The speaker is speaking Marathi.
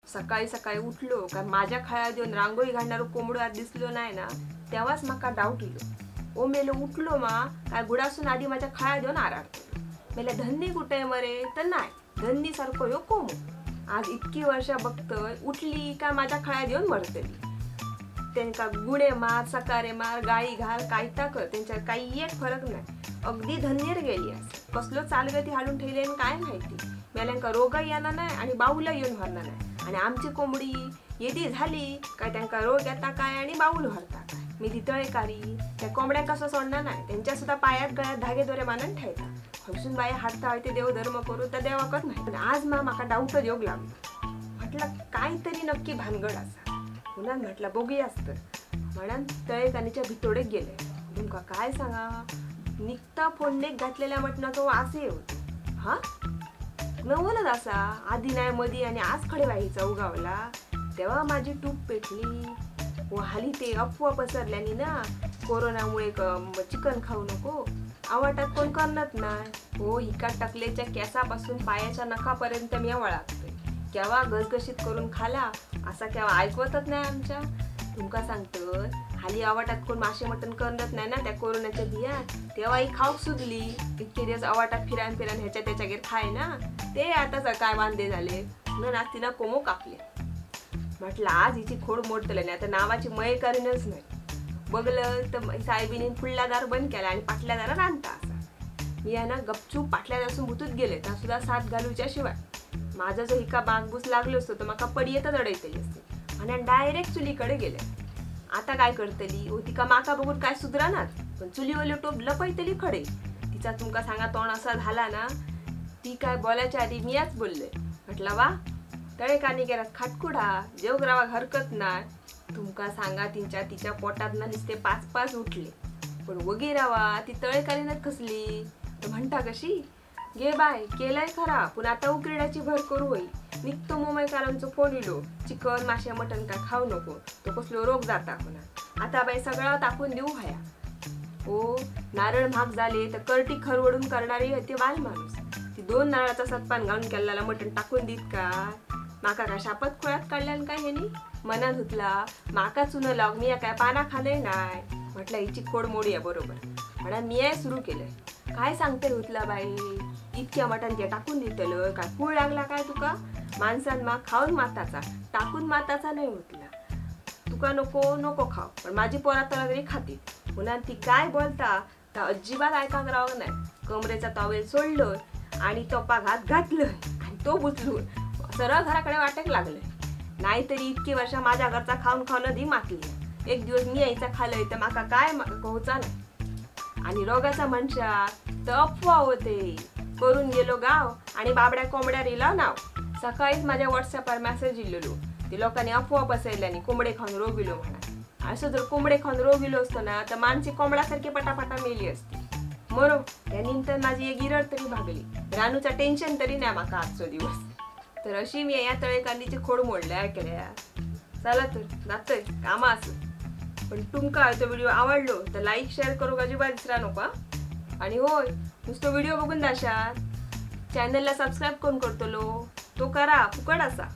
सकाळी सकाळी उठलो काय माझ्या खाया देऊन रांगोळी घालणारो कोंबडो आज दिसलो नाही ना, तेव्हाच माका डाऊट इलो. ओ मेलो उठलो मा काय गुडासून आधी माझ्या खाया देऊन आराडतो. मेल्या धन्नी कुठे मरे तर नाही, धन्नी सारखो यो कोंबो. आज इतकी वर्ष बघतोय उठली का माझ्या खाया देऊन मरतली. त्यांका गुणे मार सकारे मार गाळी घाल कायता कर, त्यांच्या काही एक फरक नाही. अगदी धन्यर गेली असं कसलो चालगती हाडून ठेवली आणि काय माहिती. मेल्यांका रोगही येणार नाही आणि बाऊला येऊन भरणार नाही. आणि आमची कोंबडी येदी झाली काय त्यांका रोग येता काय आणि बाऊल भरता काय. मी ती तळेकारी त्या कोंबड्या कसं सोडणार नाही. त्यांच्या सुद्धा पायात गळ्यात धागे दोरे मानून ठेवता. खसून बाया हाडता ते देव धर्म करू तर देवाकच नाही. पण आज माका डाऊटच योग लागलो. म्हटलं काहीतरी नक्की भानगड असा. पुन्हा म्हटलं बघूया असतं म्हणून तळेकानीच्या भितोडे गेले. तुमका काय सांगा, निघता फोडणेक घातलेल्या मटणाचा वासही होतो. हा नवलच असा आधी नाही मधी आणि आज खडे व्हायचा उगावला. तेव्हा माझी टूप पेटली. व हाली ते अफवा पसरल्यानी ना कोरोनामुळे चिकन खाऊ नको आवाटात कोण करणार नाही. हो हिका टकलेच्या केसापासून पायाच्या नखापर्यंत मी वळागतोय. केव्हा घसघशीत करून खाला असा केव्हा ऐकवतच नाही आमच्या. तुमका सांगतो हाली आवाटात कोण मासे मटण करत नाही ना त्या कोरोनाच्या बिया. तेव्हा ही खाऊक सुचली. इतके दिवस आवाटात फिरान ह्याच्या त्याच्या घेर खाय ना ते आता काय वांदे झाले म्हणून आज तिनं कोमो कापले. म्हटलं आज हिची खोड मोडतलं नाही आता नावाची मय करीनच नाही. बघलं तर साहेबीने फुडला दार बंद केला आणि पाटल्या दारात आणता असा. मी ना गपचूप पाटल्या दासून भुतूत गेले तर सुद्धा साथ घालूच्या शिवाय. माझा जो हिका बागबूस लागलो असतो तर माका पडी येतच अडयतली असते आणि डायरेक्ट चुलीकडे गेले. आता काय करतली ओ तिका माका बघून काय सुधरानात. पण चुलीवले टोप लपयतली खडे. तिचा तुमका सांगा तोंड असा झाला ना ती काय बोलायच्या आधी मीच बोलले. म्हटलं वा तळेकानी गेला खाटकुडा जेवग्रावा हरकत नाही. तुमका सांगा तिच्या पोटात ना नुसते 5-5 उठले. पण वगैरावा ती तळेकानीनच खसली. तर म्हणता कशी गे बाय केलंय खरा पण आता उकिरड्याची भर करू होई. निघतो मुंबईकरांचं फोन इलो चिकन मासे मटण काय खाऊ नको तो कसलो रोग जाता पुन्हा. आता बाई सगळं टाकून देऊ भाया. ओ नारळ महाग झाले तर करटी खरवडून करणारी होती बाल माणूस. ती 2 नारळाचा सत्पान घालून केलेला मटण टाकून देत का. माका काय शापत खोळ्यात काढल्यान काय ह्यानी मनात धुतला. माका चुन लाग मी काय पाना खाले नाही. म्हटलं हिची खोड मोडी आहे बरोबर म्हणा मी सुरू केलंय. काय सांगते धुतला बाई इतक्या मटण ते टाकून देतलं काय फूळ लागला काय तुका. माणसां मा खाऊन माताचा टाकून माताचा नाही होतला. तुका नको नको खाऊ पण माझी पोरा तरी खाते. पुन्हा ती काय बोलता तर अजिबात ऐकाक राहू नाही. कमरेचा टॉवेल सोडलं आणि टोपा घातलं आणि तो बुचलून सरळ घराकडे वाटेक लागले. नाहीतरी इतकी वर्ष माझ्या घरचा खाऊन खाऊन धी मातली. एक दिवस मी यायचा खाल्लंय तर माका काय पोहोचा नाही. आणि रोगाचा मनशा तर अफवा होते. करून गेलो गाव आणि बाबड्या कोंबड्या रिला नाव. सकाळीच माझ्या व्हॉट्सअपवर मेसेज इल्लो ते लोकांनी अफवा पसरल्यानी कोंबडे खाऊन रोग इलो म्हणा. असं जर कोंबडे खाऊन रोग इलो असतो ना तर माणसी कोंबड्यासारखी पटापटा मेली असती. मरो यानंतर माझी एक गिरड तरी भागली. रानूचा टेन्शन तरी नाही माका आजचो दिवस. तर अशी मी या तळेकांनीची खोड मोडल्या केल्या. चला तर जातोय कामा असं. पण तुमका तो व्हिडिओ आवडलो तर लाईक शेअर करू अजिबात विसरा नको. आणि होय नुसतं व्हिडिओ बघून दाशात चॅनलला सबस्क्राईब कोण करतलो तो करा फुकट असा.